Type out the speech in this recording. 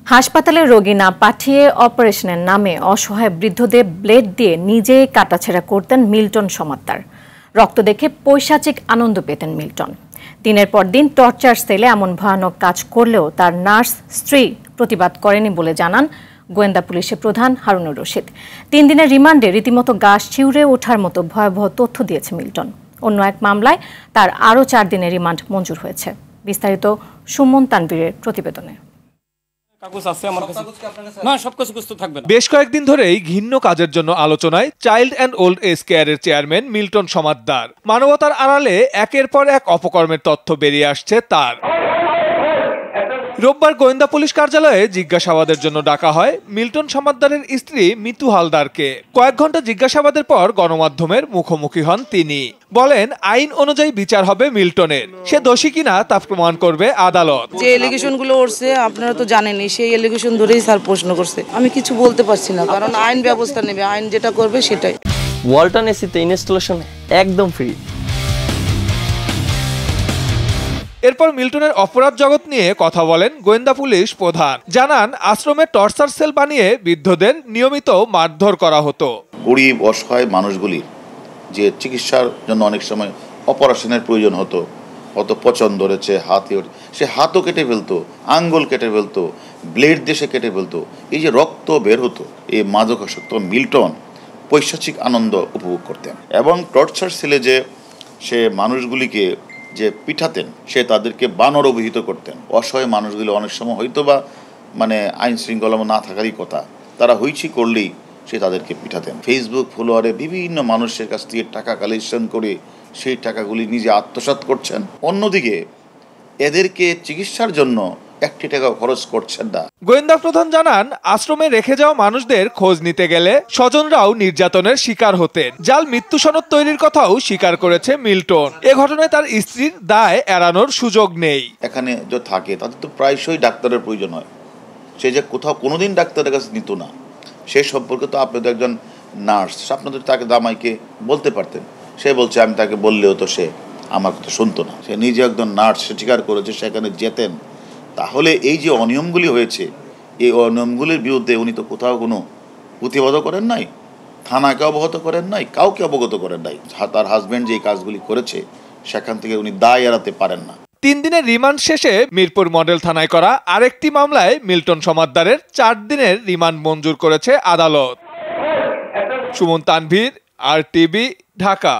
হাসপাতালে রোগী না পাঠিয়ে অপারেশনের নামে অসহায় বৃদ্ধদের ব্লেড দিয়ে নিজেই কাটাছেঁড়া করতেন মিল্টন সমাদ্দার। রক্ত দেখে পৈশাচিক আনন্দ পেতেন মিল্টন। দিনের পর দিন টর্চার সেলে এমন ভয়ানক কাজ করলেও তার নার্স স্ত্রী প্রতিবাদ করেনি বলে জানান গোয়েন্দা পুলিশের প্রধান হারুনুর রশিদ। 3 দিনের রিমান্ডে রীতিমতো গা শিউরে ওঠার মতো ভয়াবহ তথ্য দিয়েছে মিল্টন। অন্য এক মামলায় তার আরও 4 দিনের রিমান্ড মঞ্জুর হয়েছে। বিস্তারিত সুমন তানভীরের প্রতিবেদনে। বেশ কয়েকদিন ধরেই ঘিন্ন কাজের জন্য আলোচনায় চাইল্ড অ্যান্ড ওল্ড এজ কেয়ারের চেয়ারম্যান মিল্টন সমাদ্দার। মানবতার আড়ালে একের পর এক অপকর্মের তথ্য বেরিয়ে আসছে তার। রোববার গোয়েন্দা পুলিশ কার্যালয়ে জিজ্ঞাসাবাদের জন্য ডাকা হয় মিল্টন সমাদ্দারের স্ত্রী মিতু হালদারকে। কয়েক ঘন্টা জিজ্ঞাসাবাদের পর গণমাধ্যমের মুখোমুখি হন তিনি। বলেন, আইন অনুযায়ী বিচার হবে মিল্টনের। সে দোষী কিনা তা প্রমাণ করবে আদালত। যে এলিগেশনগুলো উঠছে আপনারা তো জানেনই, সেই এলিগেশন ধরেই স্যার প্রশ্ন করছে। আমি কিছু বলতে পারছি না, কারণ আইন ব্যবস্থা নেবে, আইন যেটা করবে সেটাই। ওয়ালটন এসিতে ইনস্টলেশন একদম ফ্রি। এরপর মিল্টনের অপরাধ জগৎ নিয়ে কথা বলেন গোয়েন্দা পুলিশ প্রধান। জানান, আশ্রমে টর্চার সেল বানিয়ে বৃদ্ধদের নিয়মিত মারধর করা হতো। গরিব অসহায় মানুষগুলি যে চিকিৎসার জন্য অনেক সময় অপারেশনের প্রয়োজন হতো, অত পচন ধরেছে, সে হাতও কেটে ফেলতো, আঙ্গুল কেটে ফেলতো, ব্লেড দিয়ে সে কেটে ফেলতো। এই যে রক্ত বের হতো, এই মাদকাসক্ত মিল্টন পৈশাচিক আনন্দ উপভোগ করতেন। এবং টর্চার সেলে যে সে মানুষগুলিকে যে পিঠাতেন, সে তাদেরকে বানর অভিহিত করতেন। অসহায় মানুষগুলো অনেক সময় হয়তো বা আইন শৃঙ্খলা না থাকারই কথা, তারা হইচি করলেই সে তাদেরকে পিঠাতেন। ফেসবুক ফলোয়ারে বিভিন্ন মানুষের কাছ থেকে টাকা কালেকশন করে সেই টাকাগুলি নিজে আত্মসাৎ করছেন। অন্যদিকে এদেরকে চিকিৎসার জন্য 1 টাকাও খরচ করছেন না। গোয়েন্দা প্রধান জানান, আশ্রমে রেখে যাওয়া মানুষদের খোঁজ নিতে গেলে স্বজনরাও নির্যাতনের শিকার হতেন। জাল মৃত্যু সনদ তৈরির কথাও স্বীকার করেছে মিল্টন। এ ঘটনায় তার স্ত্রীর দায় এড়ানোর সুযোগ নেই। এখানে যে থাকে তাদের তো প্রায়শই ডাক্তারের প্রয়োজন হয়। সে যে কোথাও কোনোদিন ডাক্তারের কাছে নিত না, সে সম্পর্কে তো আপনি তো একজন নার্স, আপনাদের তাকে দামাইকে বলতে পারতেন। সে বলছে, আমি তাকে বললেও তো সে আমার কথা শুনতো না। সে নিজে একজন নার্স, সে স্বীকার করেছে সেখানে যেতেন। তাহলে এই যে অনিয়মগুলি হয়েছে, এই অনিয়মগুলির বিরুদ্ধে উনি তো কোথাও কোনো প্রতিবাদও করেন নাই, থানাকে অবগত করেন নাই, কাউকে অবগত করেন নাই। তার হাজব্যান্ড যে কাজগুলি করেছে সেখান থেকে উনি দায় এড়াতে পারেন না। 3 দিনের রিমান্ড শেষে মিরপুর মডেল থানায় করা আরেকটি মামলায় মিল্টন সমাদ্দারের 4 দিনের রিমান্ড মঞ্জুর করেছে আদালত। সুমন তানভীর, RTV, ঢাকা।